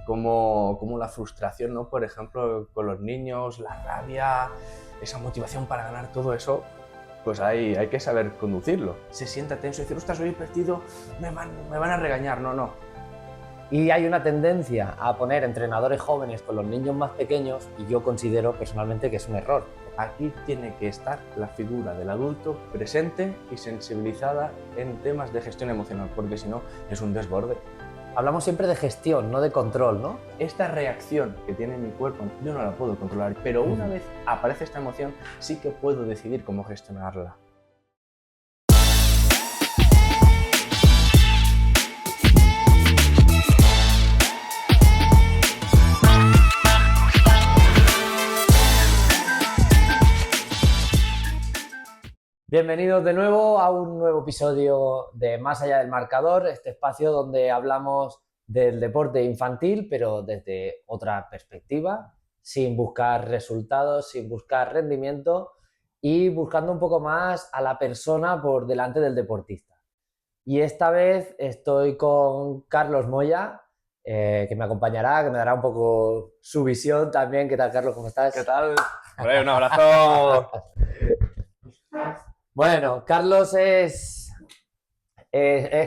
como la frustración, ¿no? Por ejemplo, con los niños, la rabia, esa motivación para ganar, todo eso, pues hay que saber conducirlo. Se sienta tenso y dice, ostras, hoy he perdido, me van a regañar. No. Y hay una tendencia a poner entrenadores jóvenes con los niños más pequeños y yo considero personalmente que es un error. Aquí tiene que estar la figura del adulto presente y sensibilizada en temas de gestión emocional, porque si no es un desborde. Hablamos siempre de gestión, no de control, ¿no? Esta reacción que tiene mi cuerpo yo no la puedo controlar, pero una vez aparece esta emoción sí que puedo decidir cómo gestionarla. Bienvenidos de nuevo a un nuevo episodio de Más allá del marcador, este espacio donde hablamos del deporte infantil, pero desde otra perspectiva, sin buscar resultados, sin buscar rendimiento y buscando un poco más a la persona por delante del deportista. Y esta vez estoy con Carlos Moya, que me acompañará, que me dará un poco su visión también. ¿Qué tal, Carlos? ¿Cómo estás? ¿Qué tal? Un abrazo. Bueno, Carlos es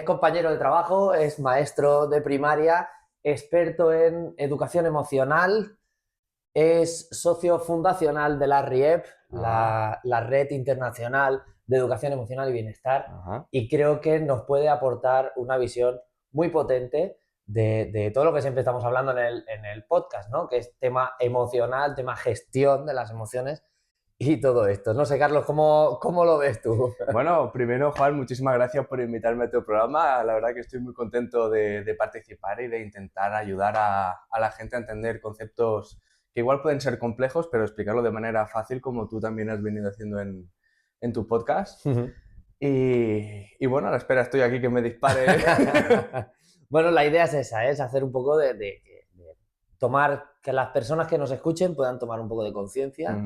compañero de trabajo, es maestro de primaria, experto en educación emocional, es socio fundacional de la RIEP, la Red Internacional de Educación Emocional y Bienestar, y creo que nos puede aportar una visión muy potente de todo lo que siempre estamos hablando en el podcast, ¿no? Que es tema emocional, tema gestión de las emociones y todo esto. No sé, Carlos, ¿cómo lo ves tú? Bueno, primero, Juan, muchísimas gracias por invitarme a tu programa. La verdad que estoy muy contento de participar y de intentar ayudar a la gente a entender conceptos que igual pueden ser complejos, pero explicarlo de manera fácil, como tú también has venido haciendo en tu podcast. Y bueno, a la espera estoy aquí que me dispare. Bueno, la idea es esa, es hacer un poco de tomar, que las personas que nos escuchen puedan tomar un poco de conciencia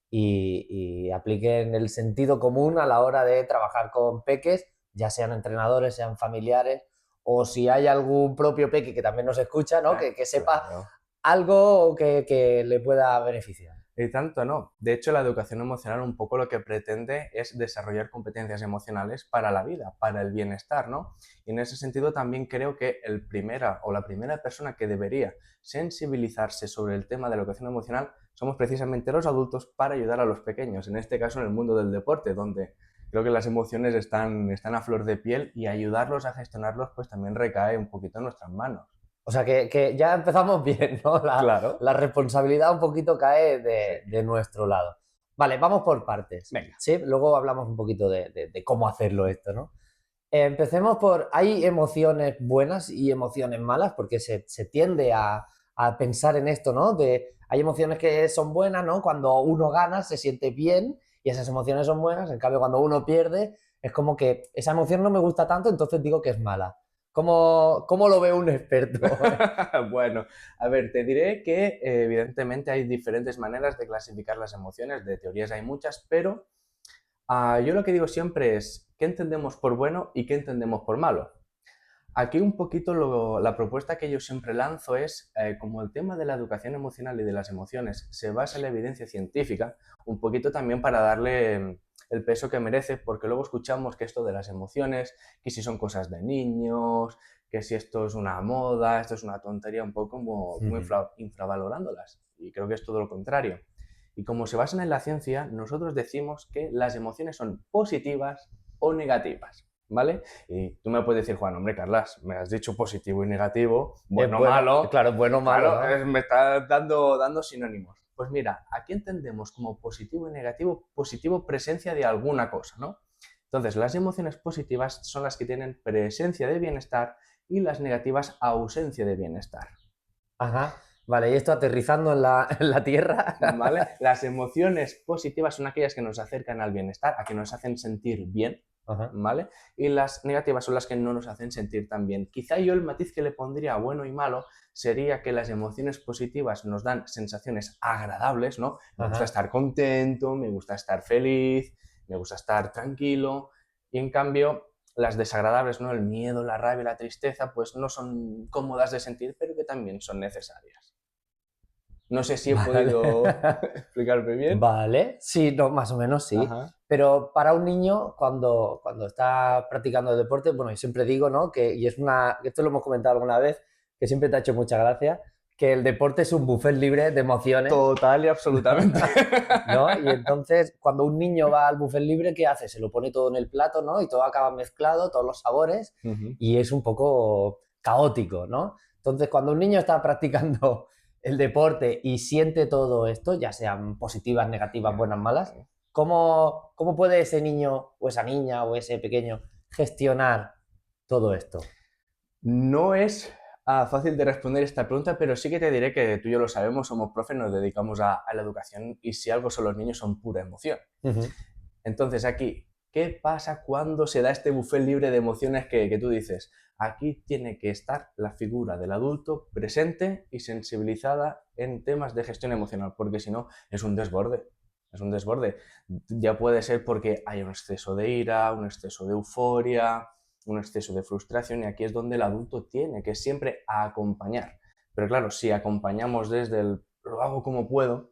y apliquen el sentido común a la hora de trabajar con peques, ya sean entrenadores, sean familiares, o si hay algún propio peque que también nos escucha, ¿no? Que sepa algo que le pueda beneficiar. Y tanto no. De hecho, la educación emocional un poco lo que pretende es desarrollar competencias emocionales para la vida, para el bienestar, ¿no? Y en ese sentido también creo que la primera persona que debería sensibilizarse sobre el tema de la educación emocional somos precisamente los adultos para ayudar a los pequeños, en este caso en el mundo del deporte, donde creo que las emociones están a flor de piel y ayudarlos a gestionarlos pues también recae un poquito en nuestras manos. O sea, que ya empezamos bien, ¿no? Claro. La responsabilidad un poquito cae de nuestro lado. Vale, vamos por partes. Venga. Sí, luego hablamos un poquito de cómo hacerlo esto, ¿no? Empecemos por, ¿hay emociones buenas y emociones malas? Porque se tiende a pensar en esto, ¿no? Hay emociones que son buenas, ¿no? Cuando uno gana se siente bien y esas emociones son buenas. En cambio, cuando uno pierde es como que esa emoción no me gusta tanto, entonces digo que es mala. ¿Cómo lo ve un experto? Bueno, a ver, te diré que evidentemente hay diferentes maneras de clasificar las emociones, de teorías hay muchas, pero yo lo que digo siempre es qué entendemos por bueno y qué entendemos por malo. Aquí un poquito la propuesta que yo siempre lanzo es, como el tema de la educación emocional y de las emociones se basa en la evidencia científica, un poquito también para darle el peso que merece, porque luego escuchamos que esto de las emociones, que si son cosas de niños, que si esto es una moda, esto es una tontería, un poco como infravalorándolas. Y creo que es todo lo contrario. Y como se basan en la ciencia, nosotros decimos que las emociones son positivas o negativas. ¿Vale? Y tú me puedes decir, Juan, hombre, Carlas, me has dicho positivo y negativo, bueno, malo. Claro, bueno, malo. Claro, ¿no? Me estás dando sinónimos. Pues mira, aquí entendemos como positivo y negativo, positivo presencia de alguna cosa, ¿no? Entonces, las emociones positivas son las que tienen presencia de bienestar y las negativas ausencia de bienestar. Ajá. Vale, y esto aterrizando en la tierra. ¿Vale? Las emociones positivas son aquellas que nos acercan al bienestar, a que nos hacen sentir bien. ¿Vale? Y las negativas son las que no nos hacen sentir tan bien. Quizá yo el matiz que le pondría a bueno y malo sería que las emociones positivas nos dan sensaciones agradables, ¿no? Me gusta estar contento, me gusta estar feliz, me gusta estar tranquilo, y en cambio las desagradables, ¿no? El miedo, la rabia, la tristeza, pues no son cómodas de sentir, pero que también son necesarias. No sé si he podido explicarme bien. Vale, sí, no, más o menos sí. Ajá. Pero para un niño, cuando está practicando el deporte, bueno, yo siempre digo, ¿no? Esto lo hemos comentado alguna vez, que siempre te ha hecho mucha gracia, que el deporte es un buffet libre de emociones, Total y absolutamente. ¿no? Y entonces, cuando un niño va al buffet libre, ¿qué hace? Se lo pone todo en el plato, ¿no? Y todo acaba mezclado, todos los sabores, y es un poco caótico, ¿no? Entonces, cuando un niño está practicando el deporte y siente todo esto, ya sean positivas, negativas, buenas, malas, ¿cómo puede ese niño o esa niña o ese pequeño gestionar todo esto? No es fácil de responder esta pregunta, pero sí que te diré que tú y yo lo sabemos, somos profes, nos dedicamos a la educación y si algo son los niños son pura emoción. Entonces aquí, ¿qué pasa cuando se da este buffet libre de emociones que tú dices? Aquí tiene que estar la figura del adulto presente y sensibilizada en temas de gestión emocional, porque si no es un desborde. Es un desborde. Ya puede ser porque hay un exceso de ira, un exceso de euforia, un exceso de frustración y aquí es donde el adulto tiene que siempre acompañar. Pero claro, si acompañamos desde el lo hago como puedo,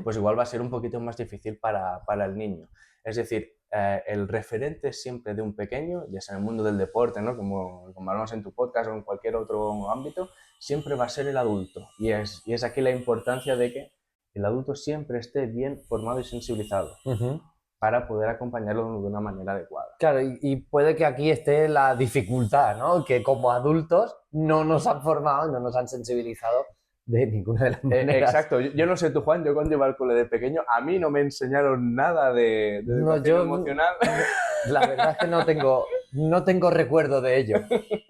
pues igual va a ser un poquito más difícil para el niño. Es decir, el referente siempre de un pequeño, ya sea en el mundo del deporte, ¿no? como hablamos en tu podcast o en cualquier otro ámbito, siempre va a ser el adulto. Y es aquí la importancia de que el adulto siempre esté bien formado y sensibilizado para poder acompañarlo de una manera adecuada. Claro, y puede que aquí esté la dificultad, ¿no? Que como adultos no nos han formado, no nos han sensibilizado de ninguna de las maneras. Exacto, yo no sé tú, Juan, yo cuando iba al cole de pequeño, a mí no me enseñaron nada de No, educación emocional. la verdad es que no tengo recuerdo de ello.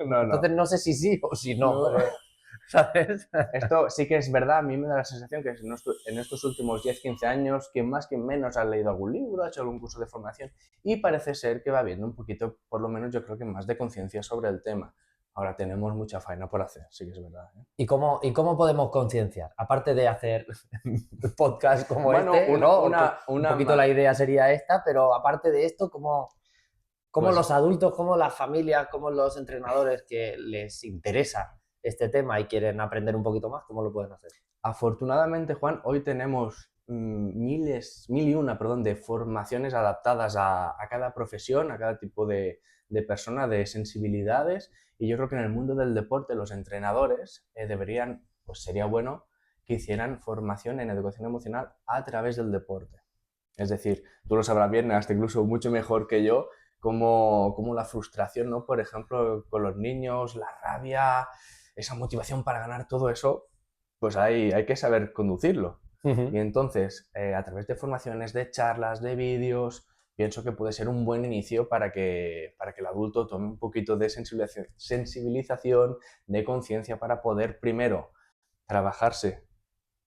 No. Entonces no sé si sí o si no, No. ¿sabes? Esto sí que es verdad, a mí me da la sensación que en estos últimos 10-15 años, quien más que menos ha leído algún libro, ha hecho algún curso de formación y parece ser que va habiendo un poquito, por lo menos yo creo que más de conciencia sobre el tema. Ahora tenemos mucha faena por hacer, sí que es verdad. ¿Y cómo podemos concienciar? Aparte de hacer podcast como Bueno, este, ¿no? Un una poquito la idea sería esta, pero aparte de esto, ¿cómo Pues los adultos, cómo las familias, cómo los entrenadores que les interesa este tema y quieren aprender un poquito más, cómo lo pueden hacer? afortunadamente, Juan, hoy tenemos mil y una, perdón, de formaciones adaptadas a cada profesión, a cada tipo de persona, de sensibilidades. Y yo creo que en el mundo del deporte los entrenadores deberían, pues sería bueno que hicieran formación en educación emocional a través del deporte. Es decir, tú lo sabrás bien, hasta incluso mucho mejor que yo, como la frustración, ¿no? Por ejemplo, con los niños, la rabia, esa motivación para ganar, todo eso, pues hay que saber conducirlo. Y entonces, a través de formaciones, de charlas, de vídeos, pienso que puede ser un buen inicio para que el adulto tome un poquito de sensibilización, de conciencia para poder primero trabajarse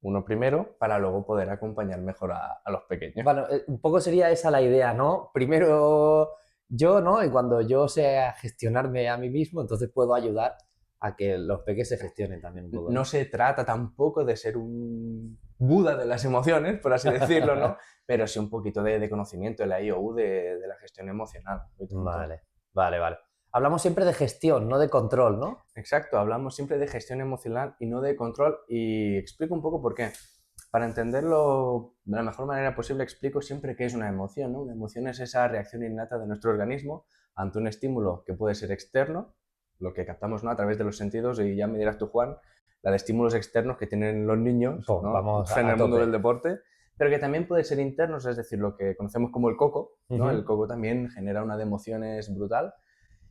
uno primero para luego poder acompañar mejor a los pequeños. Bueno, un poco sería esa la idea, ¿no? Primero yo, ¿no? Y cuando yo sé gestionarme a mí mismo, entonces puedo ayudar a que los peques se gestionen también un poco, No ¿no? se trata tampoco de ser un Buda de las emociones, por así decirlo, ¿no? Pero sí un poquito de conocimiento, de la IOU, de la gestión emocional. Vale. Hablamos siempre de gestión, no de control, ¿no? Exacto, hablamos siempre de gestión emocional y no de control y explico un poco por qué. Para entenderlo de la mejor manera posible explico siempre qué es una emoción, ¿no? Una emoción es esa reacción innata de nuestro organismo ante un estímulo que puede ser externo, lo que captamos, ¿no? A través de los sentidos, y ya me dirás tú, Juan, la de estímulos externos que tienen los niños, Pues ¿no? vamos En a el mundo tope. del deporte, pero que también puede ser internos, es decir, lo que conocemos como el coco, ¿no? El coco también genera una de emociones brutal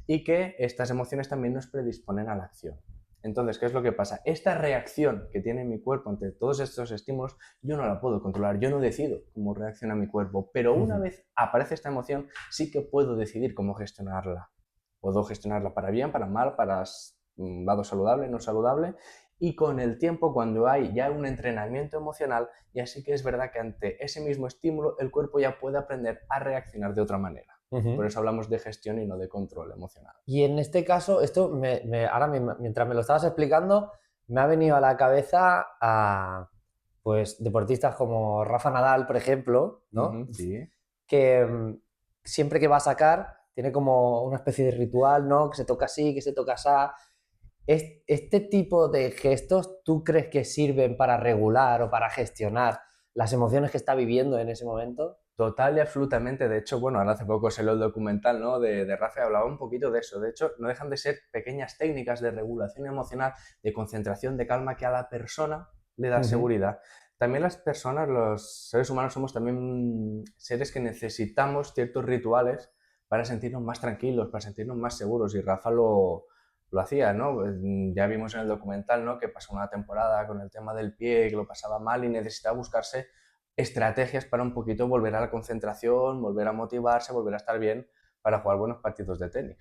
y que estas emociones también nos predisponen a la acción. Entonces, ¿qué es lo que pasa? Esta reacción que tiene mi cuerpo ante todos estos estímulos, yo no la puedo controlar, yo no decido cómo reacciona mi cuerpo, pero una vez aparece esta emoción, sí que puedo decidir cómo gestionarla. Puedo gestionarla para bien, para mal, para lado saludable, no saludable, y con el tiempo, cuando hay ya un entrenamiento emocional, ya sí que es verdad que ante ese mismo estímulo, el cuerpo ya puede aprender a reaccionar de otra manera. Por eso hablamos de gestión y no de control emocional. Y en este caso, esto ahora mientras me lo estabas explicando, me ha venido a la cabeza a pues deportistas como Rafa Nadal, por ejemplo, ¿no? Sí. Que siempre que va a sacar tiene como una especie de ritual, ¿no? Que se toca así, que se toca así. ¿Este tipo de gestos tú crees que sirven para regular o para gestionar las emociones que está viviendo en ese momento? Total y absolutamente. De hecho, bueno, ahora hace poco salió el documental, ¿no? de Rafa, hablaba un poquito de eso. De hecho, no dejan de ser pequeñas técnicas de regulación emocional, de concentración, de calma, que a la persona le da seguridad. También las personas, los seres humanos, somos también seres que necesitamos ciertos rituales para sentirnos más tranquilos, para sentirnos más seguros. Y Rafa lo hacía, ¿no? Pues, ya vimos en el documental, ¿no? Que pasó una temporada con el tema del pie, que lo pasaba mal y necesitaba buscarse estrategias para un poquito volver a la concentración, volver a motivarse, volver a estar bien para jugar buenos partidos de tenis.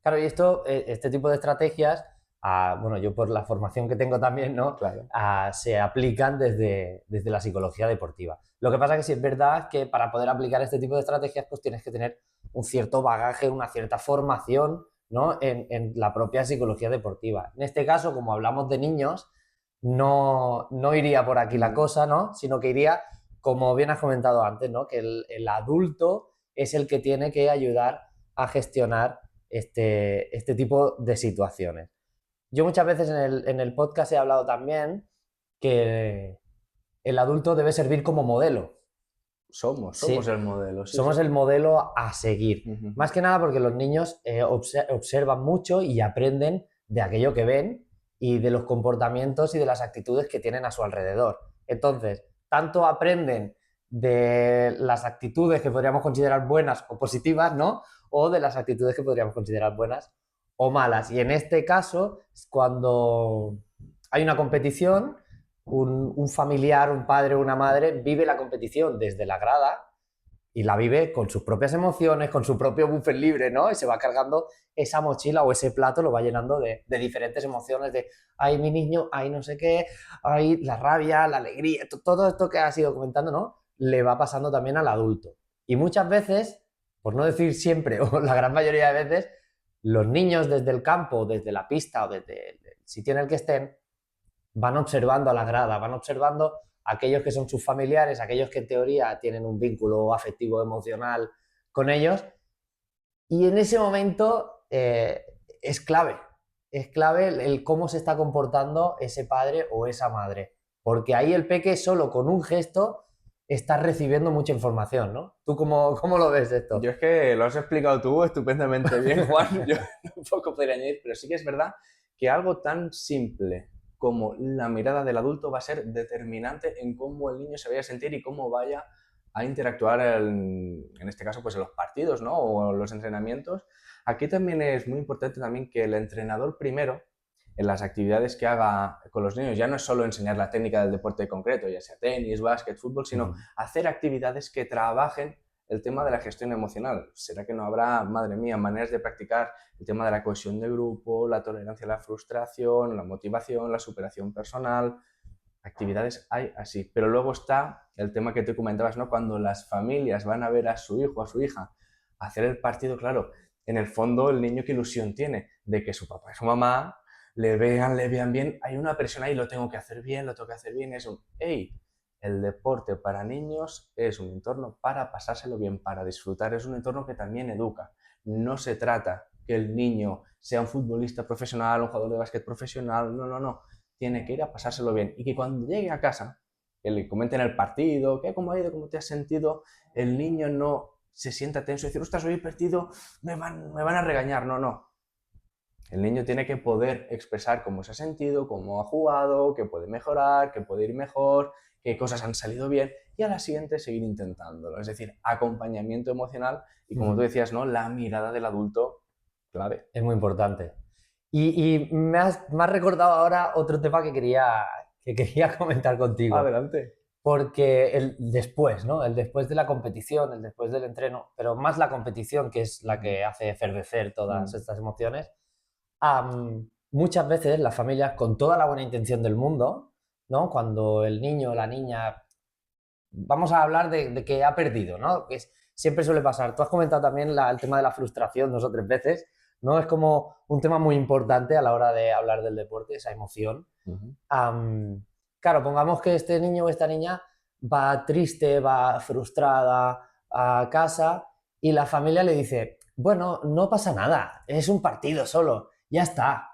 Claro, y este tipo de estrategias, bueno, yo por la formación que tengo también, ¿no? Claro. Se aplican desde la psicología deportiva. Lo que pasa es que sí es verdad que para poder aplicar este tipo de estrategias, pues tienes que tener un cierto bagaje, una cierta formación, ¿no? en la propia psicología deportiva. En este caso, como hablamos de niños, no iría por aquí la cosa, ¿no? Sino que iría, como bien has comentado antes, ¿no? Que el adulto es el que tiene que ayudar a gestionar este tipo de situaciones. Yo muchas veces en el podcast he hablado también que el adulto debe servir como modelo. Somos el modelo. Sí, Somos sí. el modelo a seguir. Más que nada porque los niños observan mucho y aprenden de aquello que ven y de los comportamientos y de las actitudes que tienen a su alrededor. Entonces, tanto aprenden de las actitudes que podríamos considerar buenas o positivas, ¿no? O de las actitudes que podríamos considerar buenas o malas. Y en este caso, cuando hay una competición, un familiar, un padre o una madre vive la competición desde la grada y la vive con sus propias emociones, con su propio buffer libre, ¿no? Y se va cargando esa mochila o ese plato, lo va llenando de diferentes emociones, de, ay, mi niño, ay, no sé qué, ay, la rabia, la alegría, todo esto que has ido comentando, ¿no? Le va pasando también al adulto. Y muchas veces, por no decir siempre, o la gran mayoría de veces, los niños desde el campo, desde la pista o desde el sitio en el que estén, van observando a la grada, van observando a aquellos que son sus familiares, aquellos que en teoría tienen un vínculo afectivo, emocional con ellos, y en ese momento es clave el cómo se está comportando ese padre o esa madre, porque ahí el peque solo con un gesto está recibiendo mucha información, ¿no? ¿Tú cómo lo ves esto? Yo es que lo has explicado tú estupendamente bien, Juan. Yo un poco podría añadir, pero sí que es verdad que algo tan simple como la mirada del adulto va a ser determinante en cómo el niño se vaya a sentir y cómo vaya a interactuar en este caso pues en los partidos, ¿no? O los entrenamientos. Aquí también es muy importante también que el entrenador primero, en las actividades que haga con los niños, ya no es solo enseñar la técnica del deporte concreto, ya sea tenis, básquet, fútbol, sino hacer actividades que trabajen el tema de la gestión emocional. ¿Será que no habrá, madre mía, maneras de practicar el tema de la cohesión de grupo, la tolerancia a la frustración, la motivación, la superación personal? Actividades hay así. Pero luego está el tema que tú comentabas, ¿no? Cuando las familias van a ver a su hijo, a su hija, hacer el partido, claro, en el fondo el niño qué ilusión tiene de que su papá y su mamá le vean bien. Hay una presión ahí, lo tengo que hacer bien, es un, hey, el deporte para niños es un entorno para pasárselo bien, para disfrutar, es un entorno que también educa. No se trata que el niño sea un futbolista profesional, un jugador de básquet profesional, no. Tiene que ir a pasárselo bien y que cuando llegue a casa, que le comenten el partido, cómo ha ido, cómo te has sentido, el niño no se sienta tenso y decir, ostras, hoy he perdido, me van a regañar, no. El niño tiene que poder expresar cómo se ha sentido, cómo ha jugado, qué puede mejorar, qué puede ir mejor, qué cosas han salido bien y a la siguiente seguir intentándolo. Es decir, acompañamiento emocional y como tú decías, ¿no? La mirada del adulto, clave. Es muy importante. Y me has recordado ahora otro tema que quería comentar contigo. Adelante. Porque el después, ¿no? El después de la competición, el después del entreno, pero más la competición, que es la que hace efervecer todas estas emociones, muchas veces las familias, con toda la buena intención del mundo, ¿no? Cuando el niño o la niña, vamos a hablar de que ha perdido, ¿no? Que siempre suele pasar. Tú has comentado también el tema de la frustración 2 o 3 veces, ¿no? Es como un tema muy importante a la hora de hablar del deporte, esa emoción. Claro, pongamos que este niño o esta niña va triste, va frustrada a casa y la familia le dice, bueno, no pasa nada, es un partido solo, ya está,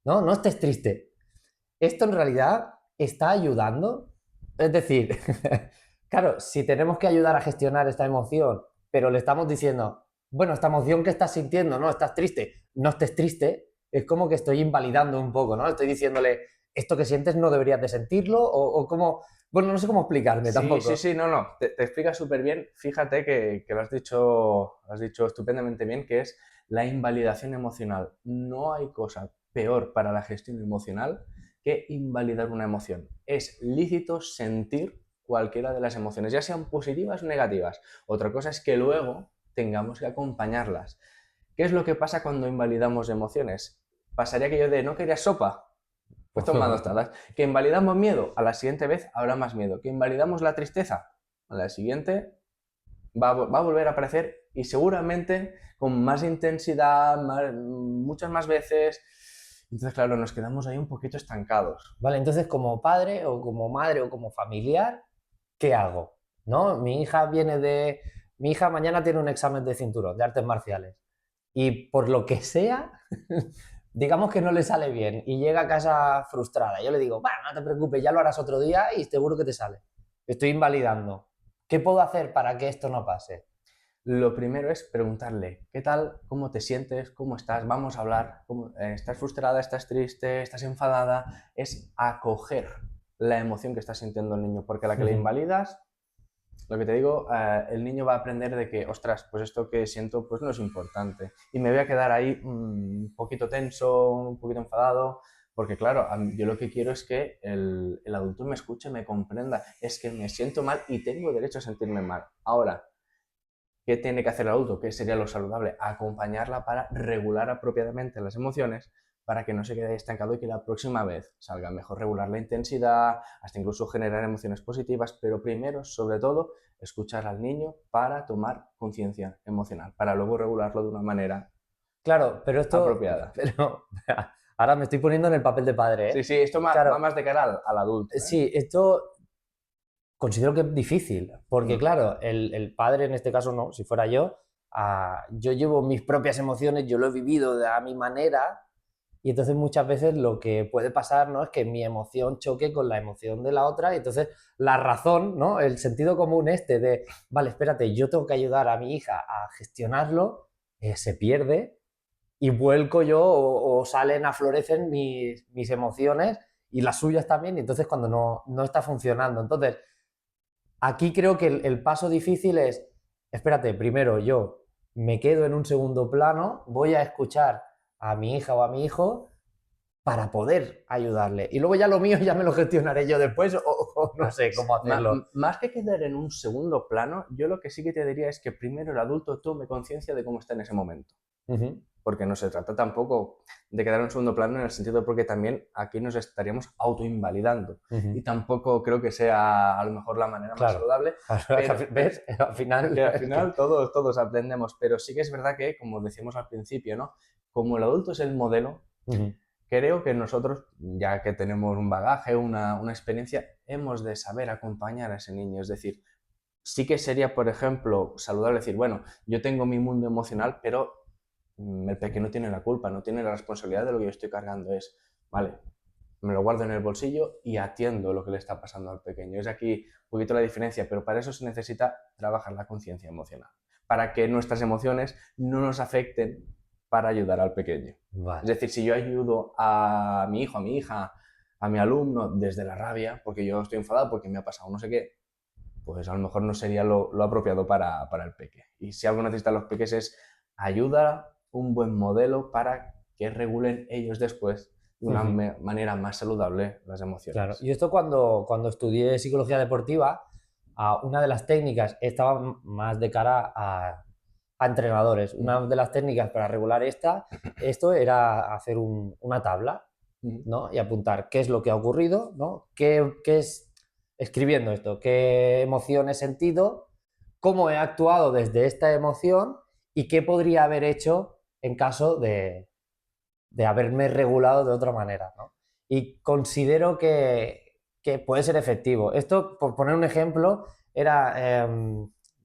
¿no? No estés triste. Esto en realidad está ayudando. Es decir, claro, si tenemos que ayudar a gestionar esta emoción, pero le estamos diciendo, bueno, esta emoción que estás sintiendo, no, estás triste, no estés triste, es como que estoy invalidando un poco, ¿no? Estoy diciéndole, esto que sientes no deberías de sentirlo, o como, bueno, no sé cómo explicarme Sí, sí, tampoco. sí, no, no, te explicas súper bien. Fíjate que lo has dicho estupendamente bien, que es la invalidación emocional. No hay cosa peor para la gestión emocional que invalidar una emoción. Es lícito sentir cualquiera de las emociones, ya sean positivas o negativas. Otra cosa es que luego tengamos que acompañarlas. ¿Qué es lo que pasa cuando invalidamos emociones? Pasaría aquello de no querías sopa, pues toma dos tazas. Que invalidamos miedo, a la siguiente vez habrá más miedo. Que invalidamos la tristeza, a la siguiente va a volver a aparecer y seguramente con más intensidad, muchas más veces. Entonces, claro, nos quedamos ahí un poquito estancados. Vale, entonces como padre o como madre o como familiar, ¿qué hago? ¿No? Mi hija mañana tiene un examen de cinturón de artes marciales y por lo que sea, digamos que no le sale bien y llega a casa frustrada. Yo le digo, bueno, no te preocupes, ya lo harás otro día y seguro que te sale. Estoy invalidando. ¿Qué puedo hacer para que esto no pase? Lo primero es preguntarle, ¿qué tal? ¿Cómo te sientes? ¿Cómo estás? Vamos a hablar. ¿Estás frustrada? ¿Estás triste? ¿Estás enfadada? Es acoger la emoción que está sintiendo el niño, porque a la que le invalidas, lo que te digo, el niño va a aprender de que, ostras, pues esto que siento pues no es importante. Y me voy a quedar ahí un poquito tenso, un poquito enfadado, porque claro, yo lo que quiero es que el adulto me escuche, me comprenda. Es que me siento mal y tengo derecho a sentirme mal. Ahora, ¿qué tiene que hacer el adulto? ¿Qué sería lo saludable? Acompañarla para regular apropiadamente las emociones para que no se quede estancado y que la próxima vez salga mejor regular la intensidad, hasta incluso generar emociones positivas, pero primero, sobre todo, escuchar al niño para tomar conciencia emocional, para luego regularlo de una manera Claro, pero esto, apropiada. pero ahora me estoy poniendo en el papel de padre, Sí, ¿eh? sí, esto va Claro, más de cara al adulto, ¿eh? sí, esto considero que es difícil, porque Mm. claro, el padre en este caso no, si fuera yo, yo llevo mis propias emociones, yo lo he vivido de a mi manera, y entonces muchas veces lo que puede pasar, ¿no? Es que mi emoción choque con la emoción de la otra, y entonces la razón, ¿no? El sentido común este de, vale, espérate, yo tengo que ayudar a mi hija a gestionarlo, se pierde, y vuelco yo o salen, aflorecen mis emociones y las suyas también, y entonces cuando no está funcionando. Entonces, aquí creo que el paso difícil es, espérate, primero yo me quedo en un segundo plano, voy a escuchar a mi hija o a mi hijo para poder ayudarle. Y luego ya lo mío ya me lo gestionaré yo después o no sé cómo hacerlo. Más que quedar en un segundo plano, yo lo que sí que te diría es que primero el adulto tome conciencia de cómo está en ese momento. Uh -huh. Porque no se trata tampoco de quedar en un segundo plano en el sentido porque también aquí nos estaríamos autoinvalidando. Uh -huh. Y tampoco creo que sea a lo mejor la manera más Claro. saludable, pero ¿Ves? Al final... que al final todos aprendemos. Pero sí que es verdad que, como decíamos al principio, ¿no? Como el adulto es el modelo, Uh -huh. creo que nosotros, ya que tenemos un bagaje, una experiencia, hemos de saber acompañar a ese niño. Es decir, sí que sería, por ejemplo, saludable decir, bueno, yo tengo mi mundo emocional, pero el pequeño no tiene la culpa, no tiene la responsabilidad de lo que yo estoy cargando. Es, vale, me lo guardo en el bolsillo y atiendo lo que le está pasando al pequeño. Es aquí un poquito la diferencia, pero para eso se necesita trabajar la conciencia emocional, para que nuestras emociones no nos afecten para ayudar al pequeño. Es Vale. decir, si yo ayudo a mi hijo, a mi hija, a mi alumno desde la rabia, porque yo estoy enfadado, porque me ha pasado no sé qué, pues a lo mejor no sería lo apropiado para el peque. Y si algo necesitan los peques es ayuda, un buen modelo para que regulen ellos después de Uh una -huh. manera más saludable las Claro. emociones. Y esto cuando estudié psicología deportiva, una de las técnicas estaba más de cara a entrenadores. Una de las técnicas para regular esto era hacer una tabla, ¿no? Y apuntar qué es lo que ha ocurrido, ¿no? Qué es escribiendo esto, qué emoción he sentido, cómo he actuado desde esta emoción y qué podría haber hecho en caso de haberme regulado de otra manera, ¿no? Y considero que puede ser efectivo. Esto, por poner un ejemplo, era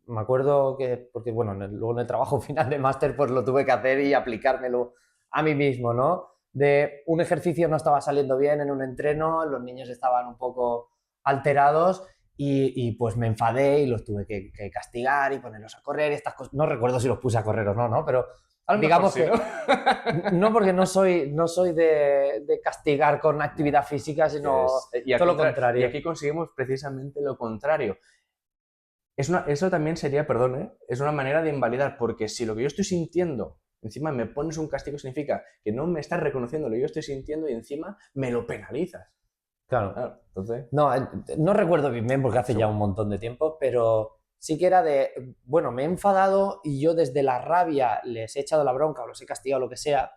me acuerdo que, porque bueno, luego en el trabajo final de máster pues lo tuve que hacer y aplicármelo a mí mismo, ¿no? De un ejercicio no estaba saliendo bien en un entreno, los niños estaban un poco alterados y pues me enfadé y los tuve que castigar y ponerlos a correr, estas cosas. No recuerdo si los puse a correr o no, ¿no? Pero A lo mejor digamos sí, que ¿no? no, porque no soy de castigar con actividad física, sino todo lo Y contrario. aquí conseguimos precisamente lo contrario. Eso también sería, perdón, es una manera de invalidar, porque si lo que yo estoy sintiendo, encima me pones un castigo, significa que no me estás reconociendo lo que yo estoy sintiendo y encima me lo penalizas. Claro. Claro, entonces, No, no recuerdo bien porque hace ya un montón de tiempo, pero sí que era de, bueno, me he enfadado y yo desde la rabia les he echado la bronca o los he castigado, lo que sea,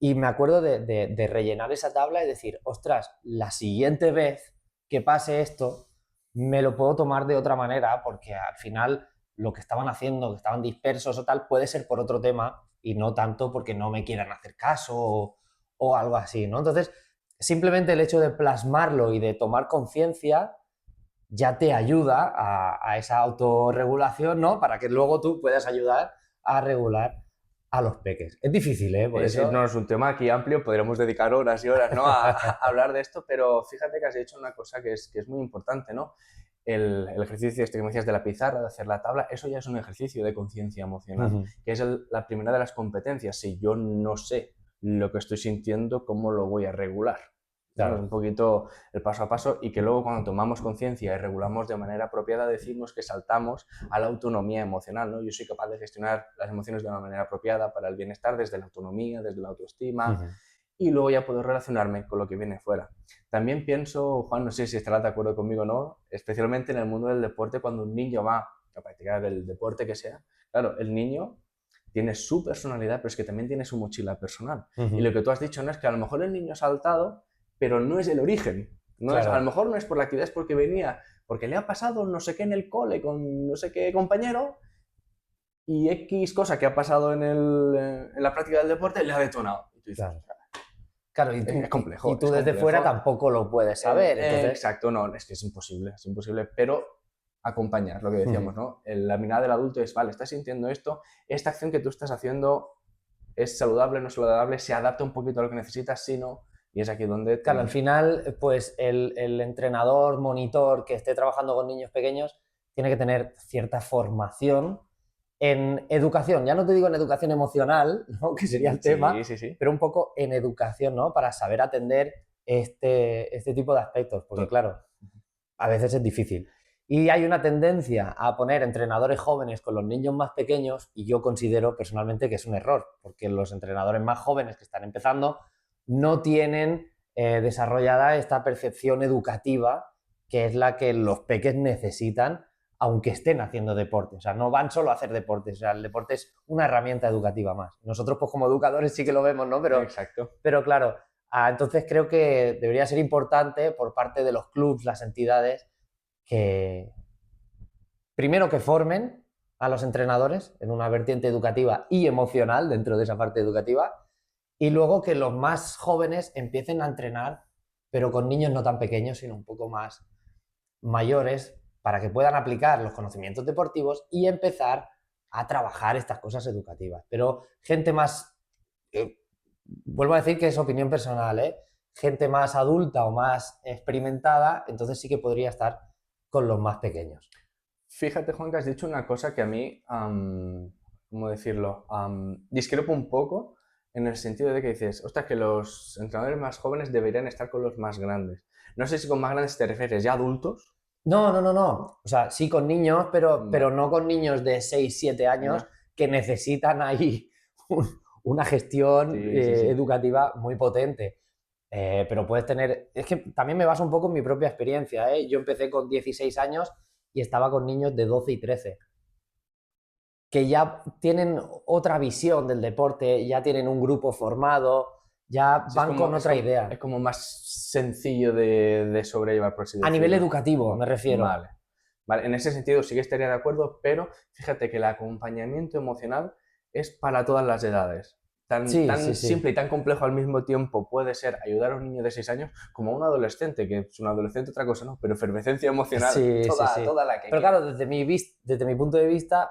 y me acuerdo de rellenar esa tabla y decir, ostras, la siguiente vez que pase esto, me lo puedo tomar de otra manera porque al final lo que estaban haciendo, que estaban dispersos o tal, puede ser por otro tema y no tanto porque no me quieran hacer caso o algo así, ¿no? Entonces, simplemente el hecho de plasmarlo y de tomar conciencia ya te ayuda a esa autorregulación, ¿no? Para que luego tú puedas ayudar a regular a los peques. Es difícil, ¿eh? Por eso. no es un tema aquí amplio, podríamos dedicar horas y horas, ¿no? a hablar de esto, pero fíjate que has dicho una cosa que es muy importante, ¿no? El ejercicio este que me decías de la pizarra, de hacer la tabla, eso ya es un ejercicio de conciencia emocional, que es la primera de las competencias. Si yo no sé lo que estoy sintiendo, ¿cómo lo voy a regular? ¿No? Claro. Es un poquito el paso a paso y que luego cuando tomamos conciencia y regulamos de manera apropiada decimos que saltamos a la autonomía emocional, ¿no? Yo soy capaz de gestionar las emociones de una manera apropiada para el bienestar desde la autonomía, desde la autoestima y luego ya puedo relacionarme con lo que viene fuera. También pienso, Juan, no sé si estarás de acuerdo conmigo o no, especialmente en el mundo del deporte, cuando un niño va a practicar el deporte que sea, claro, el niño tiene su personalidad, pero es que también tiene su mochila personal. Y lo que tú has dicho, ¿no? Es que a lo mejor el niño ha saltado, pero no es el origen. No es, a lo Claro. mejor no es por la actividad, es porque venía, porque le ha pasado no sé qué en el cole con no sé qué compañero y X cosa que ha pasado en la práctica del deporte le ha detonado. Y tú dices, Claro. Claro, es y complejo, tú es desde fuera complejo. tampoco lo puedes saber. Entonces, Exacto, no, es que es imposible, pero acompañar, lo que decíamos, ¿no? La mirada del adulto es, vale, estás sintiendo esto, esta acción que tú estás haciendo es saludable, no es saludable, se adapta un poquito a lo que necesitas, si no, y es aquí donde claro, al final, pues el entrenador, monitor que esté trabajando con niños pequeños tiene que tener cierta formación en educación. Ya no te digo en educación emocional, ¿no? Que sería el tema, Sí, sí, sí. pero un poco en educación, ¿no? Para saber atender este tipo de aspectos, porque claro, a veces es difícil. Y hay una tendencia a poner entrenadores jóvenes con los niños más pequeños y yo considero personalmente que es un error, porque los entrenadores más jóvenes que están empezando no tienen desarrollada esta percepción educativa que es la que los peques necesitan aunque estén haciendo deporte. O sea, no van solo a hacer deporte, o sea, el deporte es una herramienta educativa más. Nosotros, pues como educadores sí que lo vemos, ¿no? Exacto. Pero claro, entonces creo que debería ser importante por parte de los clubs, las entidades, que primero que formen a los entrenadores en una vertiente educativa y emocional dentro de esa parte educativa y luego que los más jóvenes empiecen a entrenar pero con niños no tan pequeños sino un poco más mayores para que puedan aplicar los conocimientos deportivos y empezar a trabajar estas cosas educativas. Pero gente más, vuelvo a decir que es opinión personal, ¿eh? Gente más adulta o más experimentada, entonces sí que podría estar con los más pequeños. Fíjate, Juan, que has dicho una cosa que a mí, ¿cómo decirlo? Discrepo un poco en el sentido de que dices, ostras, que los entrenadores más jóvenes deberían estar con los más grandes. No sé si con más grandes te refieres ya adultos. No, no, no, no. O sea, sí con niños, pero Vale. no con niños de 6, 7 años Años. que necesitan ahí una gestión Sí, sí, sí. educativa muy potente. Pero puedes tener... Es que también me baso un poco en mi propia experiencia, ¿eh? Yo empecé con 16 años y estaba con niños de 12 y 13, que ya tienen otra visión del deporte, ya tienen un grupo formado, ya Sí, van con otra es idea. como más sencillo de sobrellevar, por así A nivel decirlo. educativo, me refiero. Vale. Vale, en ese sentido sí que estaría de acuerdo, pero fíjate que el acompañamiento emocional es para todas las edades. tan Sí, sí, sí. simple y tan complejo al mismo tiempo puede ser ayudar a un niño de 6 años como a un adolescente, que es un adolescente otra cosa, ¿no? Pero efervescencia emocional, Sí, sí, sí. toda la que Pero quiera. claro, desde mi punto de vista,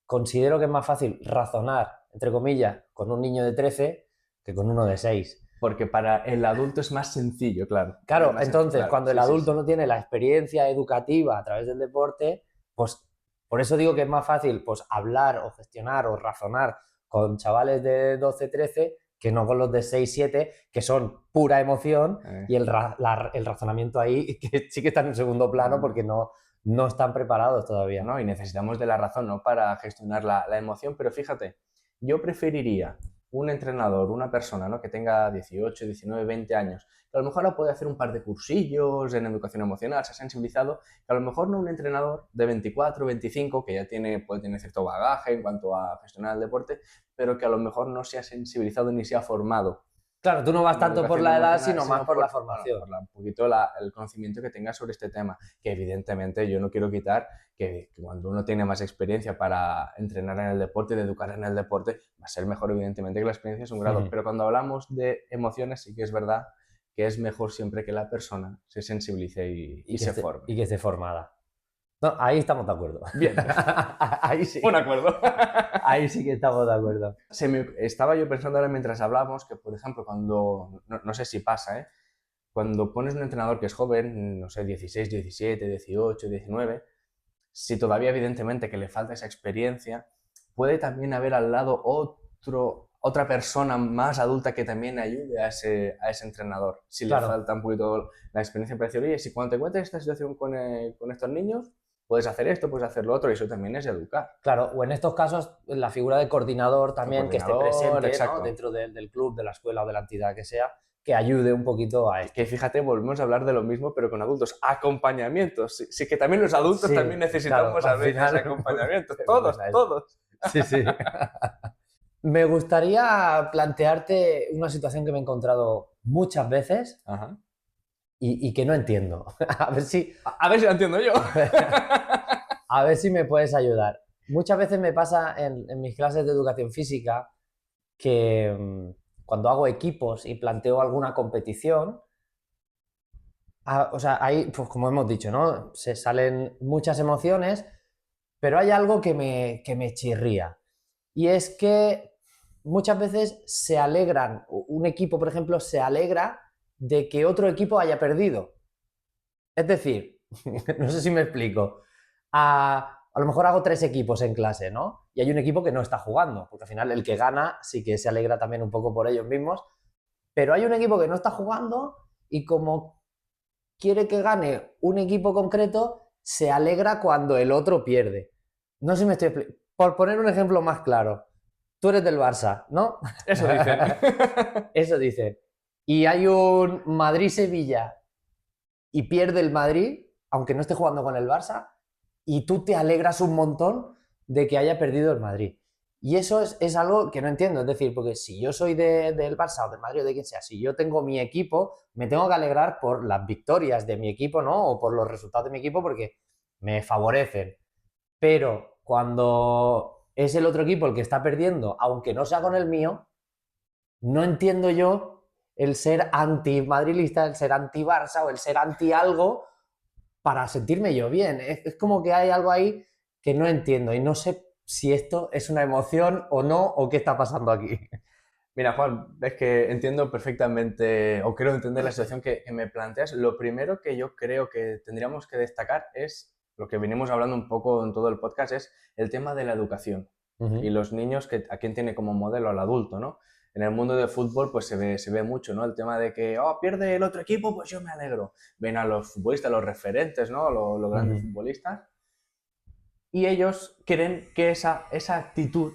considero que es más fácil razonar, entre comillas, con un niño de 13 que con uno de 6. Porque para el adulto es más sencillo, claro. Claro, Más sencillo, entonces, claro. cuando el Sí, sí, adulto sí. no tiene la experiencia educativa a través del deporte, pues por eso digo que es más fácil pues, hablar o gestionar o razonar con chavales de 12, 13 que no con los de 6, 7, que son pura emoción y el razonamiento ahí que sí que está en segundo plano porque no están preparados todavía. ¿No? Y necesitamos de la razón, ¿no? Para gestionar la emoción, pero fíjate, yo preferiría un entrenador, una persona, ¿no? Que tenga 18, 19, 20 años, que a lo mejor puede hacer un par de cursillos en educación emocional, se ha sensibilizado, que a lo mejor no un entrenador de 24, 25, que ya puede tener cierto bagaje en cuanto a gestionar el deporte, pero que a lo mejor no se ha sensibilizado ni se ha formado Claro, tú no vas en tanto por educación la edad, emocional, sino más sino por la bueno, formación. un poquito el conocimiento que tenga sobre este tema, que evidentemente yo no quiero quitar que cuando uno tiene más experiencia para entrenar en el deporte y de educar en el deporte, va a ser mejor evidentemente que la experiencia es un grado, pero cuando hablamos de emociones sí que es verdad que es mejor siempre que la persona se sensibilice y se forme. Y que esté formada. No, ahí estamos de acuerdo. Bien, Ahí sí. un acuerdo. Ahí sí que estamos de acuerdo. Estaba yo pensando ahora mientras hablamos que, por ejemplo, cuando, no sé si pasa, ¿eh? Cuando pones un entrenador que es joven, no sé, 16, 17, 18, 19, si todavía evidentemente que le falta esa experiencia, puede también haber al lado otra persona más adulta que también ayude a ese entrenador. Si le falta un poquito la experiencia para decir, oye, si cuando te encuentres esta situación con estos niños, puedes hacer esto, puedes hacer lo otro, y eso también es educar. Claro, o en estos casos la figura de coordinador también que esté presente, ¿no? Dentro del club, de la escuela o de la entidad que sea, que ayude un poquito a esto. Que fíjate, volvemos a hablar de lo mismo, pero con adultos. Acompañamientos. Sí, que también los adultos también necesitamos a veces acompañamientos. Todos. Sí, sí. Me gustaría plantearte una situación que me he encontrado muchas veces. Ajá. Y que no entiendo. A ver si la entiendo yo. a ver si me puedes ayudar. Muchas veces me pasa en mis clases de educación física que cuando hago equipos y planteo alguna competición, o sea, ahí, pues como hemos dicho, ¿no? Se salen muchas emociones, pero hay algo que me chirría. Y es que muchas veces se alegran, un equipo, por ejemplo, se alegra de que otro equipo haya perdido. Es decir, no sé si me explico. A lo mejor hago 3 equipos en clase, ¿no? Y hay un equipo que no está jugando, porque al final el que gana sí que se alegra también un poco por ellos mismos, pero hay un equipo que no está jugando y como quiere que gane un equipo concreto, se alegra cuando el otro pierde. No sé si me estoy explicando. Por poner un ejemplo más claro, tú eres del Barça, ¿no? Eso dicen. Eso dicen. Y hay un Madrid-Sevilla y pierde el Madrid, aunque no esté jugando con el Barça, y tú te alegras un montón de que haya perdido el Madrid. Y eso es algo que no entiendo, es decir, porque si yo soy del Barça o del Madrid o de quien sea, si yo tengo mi equipo, me tengo que alegrar por las victorias de mi equipo, ¿no? O por los resultados de mi equipo porque me favorecen. Pero cuando es el otro equipo el que está perdiendo, aunque no sea con el mío, no entiendo yo el ser anti-madrilista, el ser anti-Barça o el ser anti-algo para sentirme yo bien. Es como que hay algo ahí que no entiendo y no sé si esto es una emoción o no o qué está pasando aquí. Mira, Juan, es que entiendo perfectamente, o creo entender la situación que me planteas. Lo primero que yo creo que tendríamos que destacar es, lo que venimos hablando un poco en todo el podcast, es el tema de la educación. Y los niños, a quién tiene como modelo al adulto, ¿no? En el mundo del fútbol pues se ve mucho, ¿no? El tema de que, pierde el otro equipo, pues yo me alegro. Ven a los futbolistas, los referentes, ¿no? Los grandes futbolistas. Y ellos creen que esa actitud,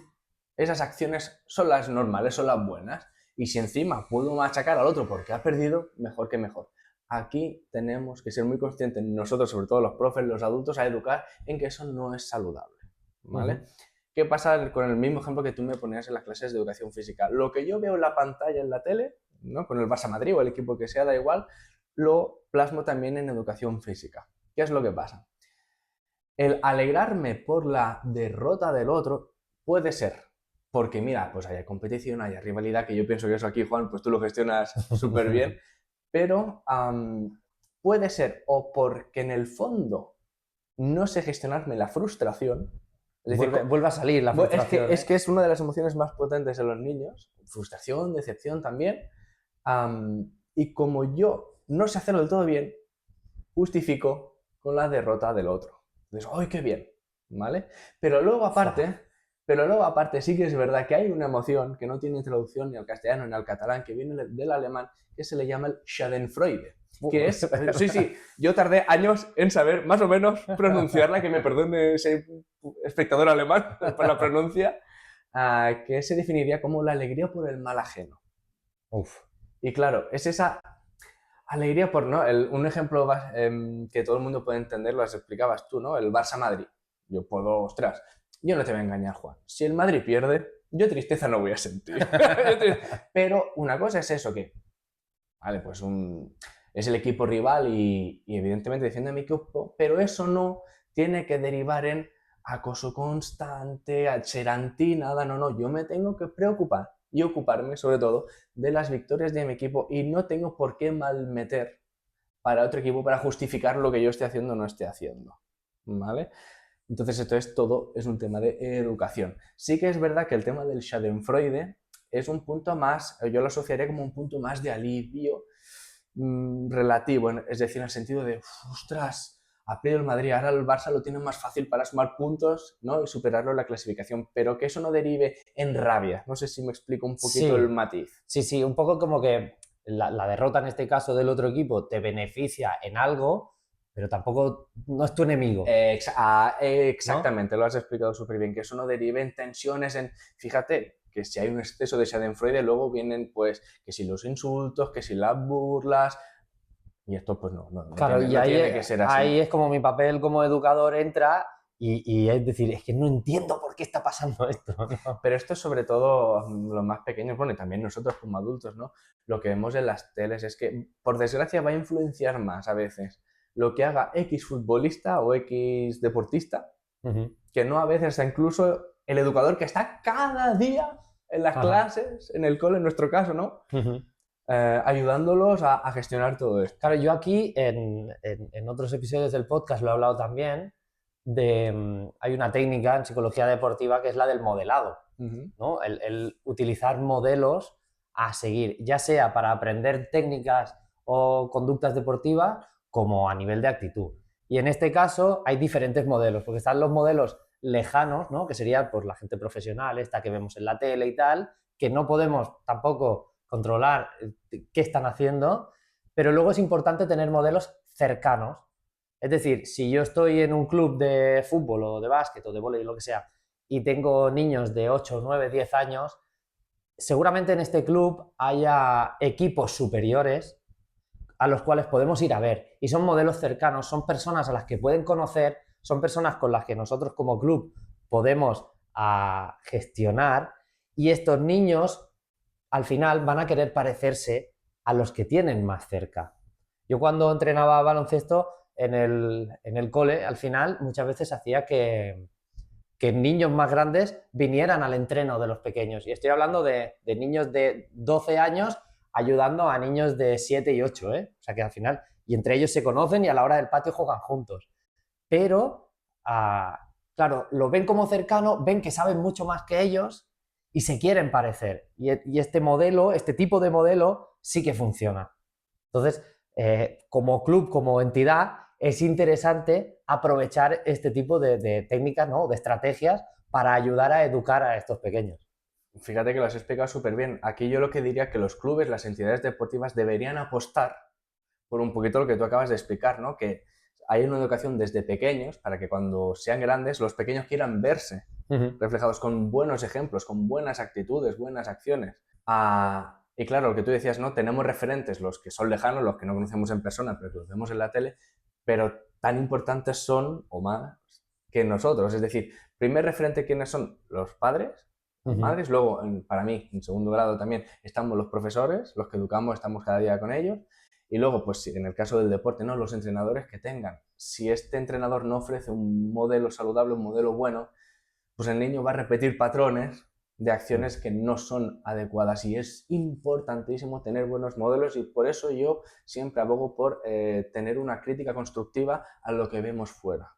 esas acciones son las normales, son las buenas. Y si encima puedo machacar al otro porque ha perdido, mejor que mejor. Aquí tenemos que ser muy conscientes, nosotros, sobre todo los profes, los adultos, a educar en que eso no es saludable, ¿vale? ¿Qué pasa con el mismo ejemplo que tú me ponías en las clases de educación física? Lo que yo veo en la pantalla, en la tele, ¿no? Con el Barça Madrid o el equipo que sea, da igual, lo plasmo también en educación física. ¿Qué es lo que pasa? El alegrarme por la derrota del otro puede ser porque mira, pues haya competición, haya rivalidad, que yo pienso que eso aquí, Juan, pues tú lo gestionas súper bien, pero puede ser o porque en el fondo no sé gestionarme la frustración, es decir, Vuelve a salir la frustración, es que es una de las emociones más potentes en los niños, frustración, decepción también, y como yo no sé hacerlo del todo bien, justifico con la derrota del otro. Entonces, ¡ay, qué bien! ¿Vale? Pero luego aparte sí que es verdad que hay una emoción que no tiene traducción ni al castellano ni al catalán, que viene del alemán, que se le llama el Schadenfreude, que es, sí, yo tardé años en saber más o menos pronunciarla, que me perdone ese espectador alemán por la pronuncia, que se definiría como la alegría por el mal ajeno. Uf. Y claro, es esa alegría por, ¿no? Un ejemplo que todo el mundo puede entender, lo explicabas tú, ¿no? El Barça-Madrid. Yo puedo, ostras, yo no te voy a engañar, Juan. Si el Madrid pierde, yo tristeza no voy a sentir. Pero una cosa es eso, que, vale, pues es el equipo rival y evidentemente defiende a mi equipo, pero eso no tiene que derivar en acoso constante, ser anti, nada, no, yo me tengo que preocupar y ocuparme sobre todo de las victorias de mi equipo y no tengo por qué malmeter para otro equipo para justificar lo que yo esté haciendo o no esté haciendo, ¿vale? Entonces todo es un tema de educación. Sí que es verdad que el tema del Schadenfreude es un punto más, yo lo asociaría como un punto más de alivio relativo, es decir, en el sentido de, ostras, ha perdido el Madrid, ahora el Barça lo tiene más fácil para sumar puntos, ¿no? Y superarlo en la clasificación, pero que eso no derive en rabia. No sé si me explico un poquito el matiz. Sí, un poco como que la derrota en este caso del otro equipo te beneficia en algo, pero tampoco no es tu enemigo. Exactamente, ¿no? Lo has explicado súper bien, que eso no derive en tensiones, fíjate, que si hay un exceso de Schadenfreude, luego vienen, pues, que si los insultos, que si las burlas, y esto, pues, no Claro, tiene, y ahí, tiene que ser así. ahí es como mi papel como educador entra y es decir, es que no entiendo por qué está pasando esto, ¿no? Pero esto es sobre todo los más pequeños, bueno, y también nosotros como adultos, ¿no? Lo que vemos en las teles es que, por desgracia, va a influenciar más a veces lo que haga X futbolista o X deportista, que no a veces incluso el educador que está cada día en las clases, en el cole, en nuestro caso, ¿no? Ayudándolos a gestionar todo esto. Claro, yo aquí en otros episodios del podcast lo he hablado también, hay una técnica en psicología deportiva que es la del modelado, ¿no? El utilizar modelos a seguir, ya sea para aprender técnicas o conductas deportivas, como a nivel de actitud. Y en este caso hay diferentes modelos, porque están los modelos lejanos, ¿no? Que sería pues, la gente profesional, esta que vemos en la tele y tal, que no podemos tampoco controlar qué están haciendo, pero luego es importante tener modelos cercanos. Es decir, si yo estoy en un club de fútbol o de básquet o de vóley, lo que sea, y tengo niños de 8, 9, 10 años, seguramente en este club haya equipos superiores a los cuales podemos ir a ver. Y son modelos cercanos, son personas a las que pueden conocer, son personas con las que nosotros como club podemos gestionar, y estos niños al final van a querer parecerse a los que tienen más cerca. Yo cuando entrenaba baloncesto en el cole, al final muchas veces hacía que niños más grandes vinieran al entreno de los pequeños. Y estoy hablando de niños de 12 años ayudando a niños de 7 y 8, ¿eh? O sea que al final, y entre ellos se conocen y a la hora del patio juegan juntos. Pero, claro, lo ven como cercano, ven que saben mucho más que ellos y se quieren parecer. Y este modelo, este tipo de modelo, sí que funciona. Entonces, como club, como entidad, es interesante aprovechar este tipo de técnicas, ¿no? De estrategias para ayudar a educar a estos pequeños. Fíjate que lo has explicado súper bien. Aquí yo lo que diría que los clubes, las entidades deportivas deberían apostar por un poquito lo que tú acabas de explicar, ¿no? Que hay una educación desde pequeños para que cuando sean grandes los pequeños quieran verse reflejados con buenos ejemplos, con buenas actitudes, buenas acciones. Y claro, lo que tú decías, ¿no? Tenemos referentes, los que son lejanos, los que no conocemos en persona, pero que los vemos en la tele, pero tan importantes son, o más, que nosotros. Es decir, primer referente, ¿quiénes son? Los padres, las madres. Luego, para mí, en segundo grado también, estamos los profesores, los que educamos, estamos cada día con ellos. Y luego, pues en el caso del deporte, ¿no? Los entrenadores que tengan. Si este entrenador no ofrece un modelo saludable, un modelo bueno, pues el niño va a repetir patrones de acciones que no son adecuadas y es importantísimo tener buenos modelos y por eso yo siempre abogo por tener una crítica constructiva a lo que vemos fuera.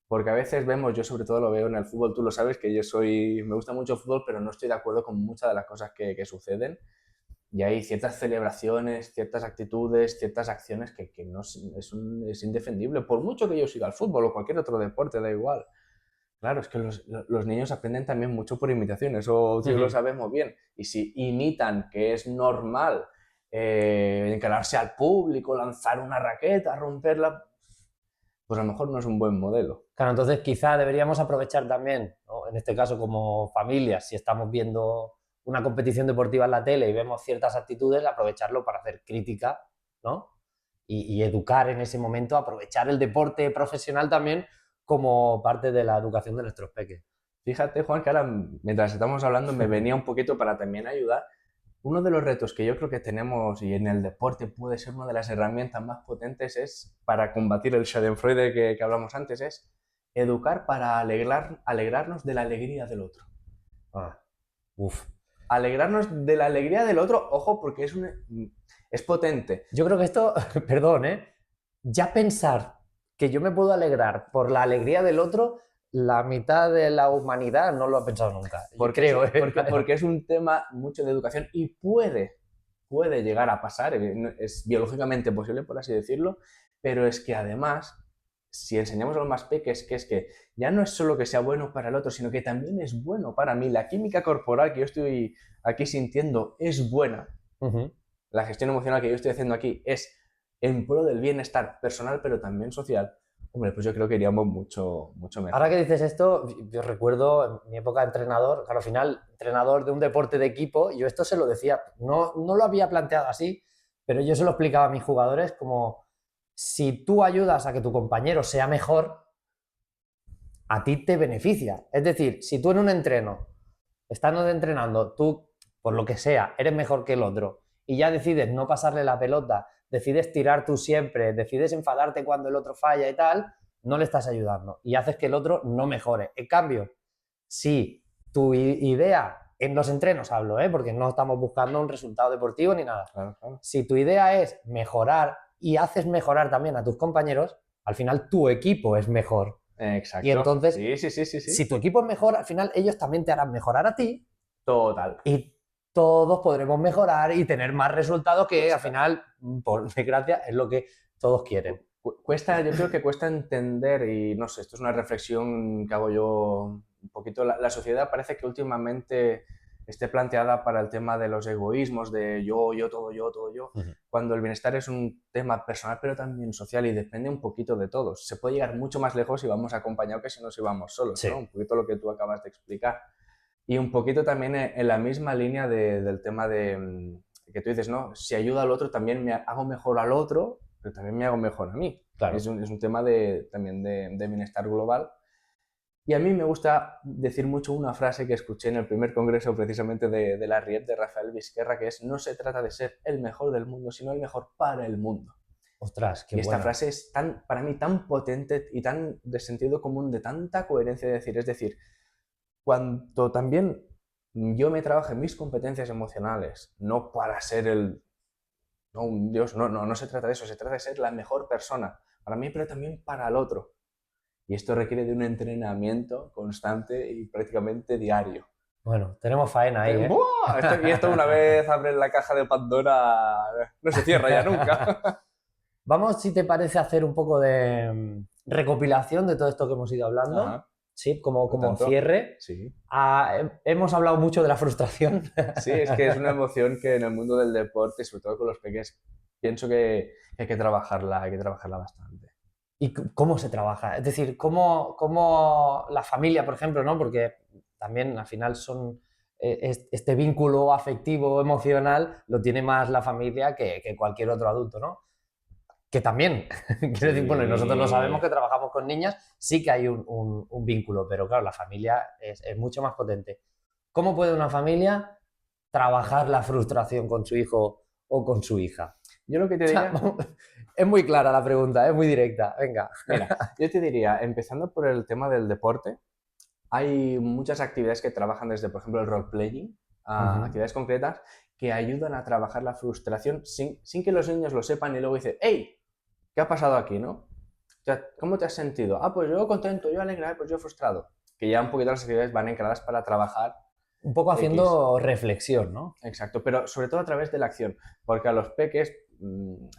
Porque a veces vemos, yo sobre todo lo veo en el fútbol, tú lo sabes, que me gusta mucho el fútbol, pero no estoy de acuerdo con muchas de las cosas que suceden. Y hay ciertas celebraciones, ciertas actitudes, ciertas acciones que no, es indefendible. Por mucho que yo siga el fútbol o cualquier otro deporte, da igual. Claro, es que los niños aprenden también mucho por imitación, eso sí lo sabemos bien. Y si imitan que es normal encararse al público, lanzar una raqueta, romperla, pues a lo mejor no es un buen modelo. Claro, entonces quizá deberíamos aprovechar también, ¿no? En este caso como familias, si estamos viendo una competición deportiva en la tele y vemos ciertas actitudes, aprovecharlo para hacer crítica, ¿no? Y educar en ese momento, aprovechar el deporte profesional también como parte de la educación de nuestros peques. Fíjate, Juan, que ahora mientras estamos hablando me venía un poquito para también ayudar. Uno de los retos que yo creo que tenemos y en el deporte puede ser una de las herramientas más potentes es para combatir el schadenfreude que hablamos antes, es educar para alegrarnos de la alegría del otro. Alegrarnos de la alegría del otro, ojo, porque es potente. Yo creo que esto, perdón, ya pensar que yo me puedo alegrar por la alegría del otro, la mitad de la humanidad no lo ha pensado nunca. Porque es un tema mucho de educación y puede llegar a pasar, es biológicamente posible, por así decirlo, pero es que además, si enseñamos a los más peques es que ya no es solo que sea bueno para el otro, sino que también es bueno para mí. La química corporal que yo estoy aquí sintiendo es buena. La gestión emocional que yo estoy haciendo aquí es en pro del bienestar personal, pero también social. Hombre, pues yo creo que iríamos mucho mejor. Ahora que dices esto, yo recuerdo en mi época de entrenador, claro, al final, entrenador de un deporte de equipo, yo esto se lo decía, no lo había planteado así, pero yo se lo explicaba a mis jugadores como, si tú ayudas a que tu compañero sea mejor, a ti te beneficia. Es decir, si tú en un entreno, estando entrenando, tú, por lo que sea, eres mejor que el otro y ya decides no pasarle la pelota, decides tirar tú siempre, decides enfadarte cuando el otro falla y tal, no le estás ayudando y haces que el otro no mejore. En cambio, si tu idea, en los entrenos hablo, porque no estamos buscando un resultado deportivo ni nada. Claro. Si tu idea es mejorar y haces mejorar también a tus compañeros, al final tu equipo es mejor. Exacto. Y entonces, sí. Si tu equipo es mejor, al final ellos también te harán mejorar a ti. Total. Y todos podremos mejorar y tener más resultados que al final, por desgracia, es lo que todos quieren. Yo creo que cuesta entender, y no sé, esto es una reflexión que hago yo un poquito. La sociedad parece que últimamente esté planteada para el tema de los egoísmos, de yo, todo yo, cuando el bienestar es un tema personal, pero también social y depende un poquito de todos. Se puede llegar mucho más lejos si vamos acompañados que si nos íbamos solos, Sí. ¿no? Un poquito lo que tú acabas de explicar. Y un poquito también en la misma línea del tema de que tú dices, ¿no? Si ayudo al otro, también me hago mejor al otro, pero también me hago mejor a mí. Claro. Es un tema también de bienestar global. Y a mí me gusta decir mucho una frase que escuché en el primer congreso precisamente de la RIEP, de Rafael Vizquerra, que es: no se trata de ser el mejor del mundo, sino el mejor para el mundo. Ostras, qué esta frase es para mí tan potente y tan de sentido común, de tanta coherencia de decir. Es decir, cuando también yo me trabajo en mis competencias emocionales, no para ser un dios, no se trata de eso, se trata de ser la mejor persona para mí, pero también para el otro. Y esto requiere de un entrenamiento constante y prácticamente diario. Bueno, tenemos faena ahí, Y esto una vez abres la caja de Pandora, no se cierra ya nunca. Vamos, si te parece, a hacer un poco de recopilación de todo esto que hemos ido hablando. Ajá. Sí, como cierre. Sí. Hemos hablado mucho de la frustración. Sí, es que es una emoción que en el mundo del deporte, sobre todo con los pequeños, pienso que hay que trabajarla bastante. ¿Y cómo se trabaja? Es decir, ¿cómo la familia, por ejemplo, ¿no? Porque también al final son este vínculo afectivo, emocional, lo tiene más la familia que cualquier otro adulto, ¿no? Que también, quiero decir, bueno, nosotros lo sabemos que trabajamos con niñas, sí que hay un vínculo, pero claro, la familia es mucho más potente. ¿Cómo puede una familia trabajar la frustración con su hijo o con su hija? Yo lo que te diría... Es muy clara la pregunta, es muy directa, venga. Mira, yo te diría, empezando por el tema del deporte, hay muchas actividades que trabajan desde, por ejemplo, el role-playing, a actividades concretas que ayudan a trabajar la frustración sin que los niños lo sepan y luego dicen, ¡hey! ¿Qué ha pasado aquí, no? O sea, ¿cómo te has sentido? Ah, pues yo contento, yo alegre, pues yo frustrado. Que ya un poquito las actividades van encaradas para trabajar. Un poco haciendo reflexión, ¿no? Exacto, pero sobre todo a través de la acción, porque a los peques,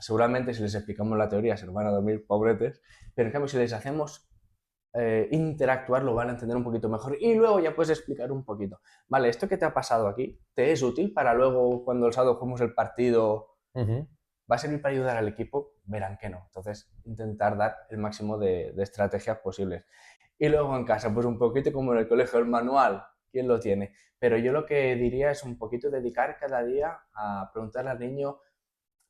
seguramente si les explicamos la teoría se nos van a dormir pobretes, pero en cambio si les hacemos interactuar lo van a entender un poquito mejor y luego ya puedes explicar un poquito. Vale, esto que te ha pasado aquí, ¿te es útil para luego cuando el sábado jugamos el partido? ¿Va a servir para ayudar al equipo? Verán que no. Entonces, intentar dar el máximo de estrategias posibles. Y luego en casa, pues un poquito como en el colegio, el manual, ¿quién lo tiene? Pero yo lo que diría es un poquito dedicar cada día a preguntarle al niño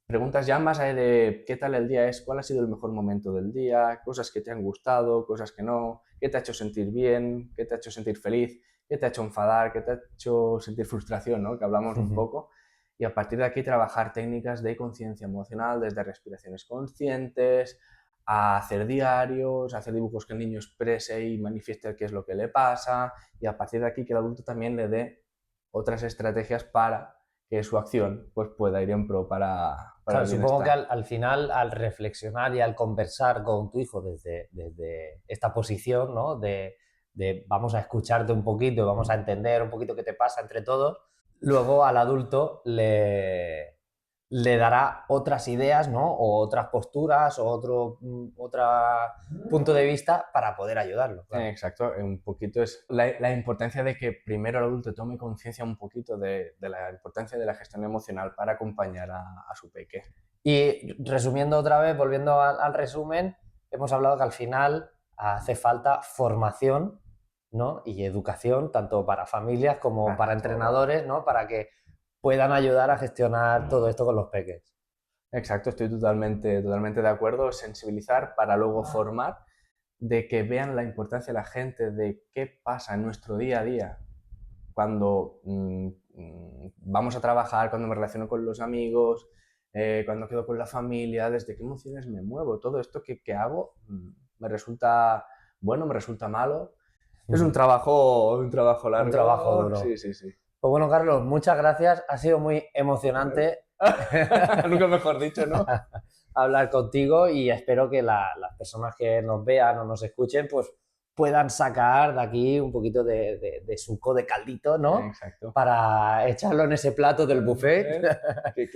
preguntas ya más allá de qué tal el día es, cuál ha sido el mejor momento del día, cosas que te han gustado, cosas que no, qué te ha hecho sentir bien, qué te ha hecho sentir feliz, qué te ha hecho enfadar, qué te ha hecho sentir frustración, ¿no? Que hablamos un poco. Y a partir de aquí trabajar técnicas de conciencia emocional, desde respiraciones conscientes, a hacer diarios, a hacer dibujos que el niño exprese y manifieste qué es lo que le pasa, y a partir de aquí que el adulto también le dé otras estrategias para que su acción pues, pueda ir en pro para claro, el supongo que bienestar. al final, al reflexionar y al conversar con tu hijo desde esta posición, ¿no? De vamos a escucharte un poquito y vamos a entender un poquito qué te pasa entre todos, luego al adulto le dará otras ideas, ¿no? O otras posturas o otro punto de vista para poder ayudarlo. Claro. Exacto, un poquito es la importancia de que primero el adulto tome conciencia un poquito de la importancia de la gestión emocional para acompañar a su peque. Y resumiendo otra vez, volviendo al resumen, hemos hablado que al final hace falta formación, ¿no? Y educación, tanto para familias como para entrenadores, ¿no? Para que puedan ayudar a gestionar todo esto con los peques. Exacto, estoy totalmente de acuerdo. Sensibilizar para luego formar, de que vean la importancia de la gente, de qué pasa en nuestro día a día cuando vamos a trabajar, cuando me relaciono con los amigos, cuando quedo con la familia, desde qué emociones me muevo. Todo esto que hago me resulta bueno, me resulta malo. Es un trabajo largo. Un trabajo duro. Sí, sí, sí. Pues bueno, Carlos, muchas gracias. Ha sido muy emocionante. Nunca mejor dicho, ¿no? Hablar contigo y espero que las personas que nos vean o nos escuchen pues puedan sacar de aquí un poquito de suco, de caldito, ¿no? Exacto. Para echarlo en ese plato del buffet.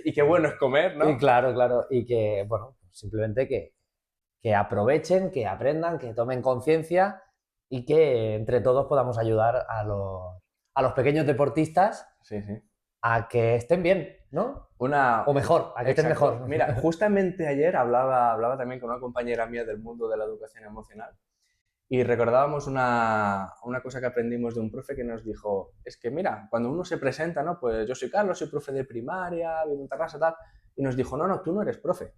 Y qué bueno es comer, ¿no? Y claro, claro. Y que, bueno, simplemente que aprovechen, que aprendan, que tomen conciencia y que entre todos podamos ayudar a los pequeños deportistas Sí, sí. a que estén bien, ¿no? O mejor, a que estén Exacto. mejor. Mira, justamente ayer hablaba también con una compañera mía del mundo de la educación emocional y recordábamos una cosa que aprendimos de un profe que nos dijo, es que mira, cuando uno se presenta, ¿no? Pues yo soy Carlos, soy profe de primaria, vivo en Tarrasa, tal, y nos dijo, no, tú no eres profe.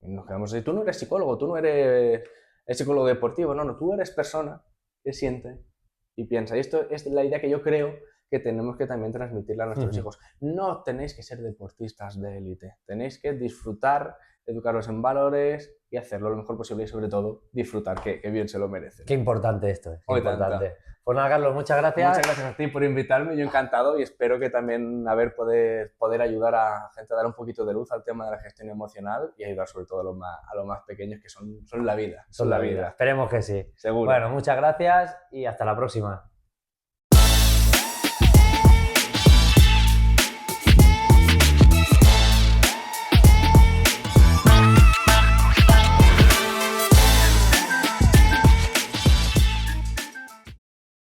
Y nos quedamos así, tú no eres psicólogo, tú no eres el psicólogo deportivo, no, tú eres persona que siente y piensa. Y esto es la idea que yo creo que tenemos que también transmitirle a nuestros hijos. No tenéis que ser deportistas de élite, tenéis que disfrutar, educarlos en valores y hacerlo lo mejor posible y sobre todo disfrutar, que bien se lo merecen. Qué importante esto es, qué Hoy importante. tanta. Pues nada, Carlos, muchas gracias. Muchas gracias a ti por invitarme, yo encantado y espero que también poder ayudar a gente a dar un poquito de luz al tema de la gestión emocional y ayudar sobre todo a los más pequeños que son la vida. Son la vida. Esperemos que sí. Seguro. Bueno, muchas gracias y hasta la próxima.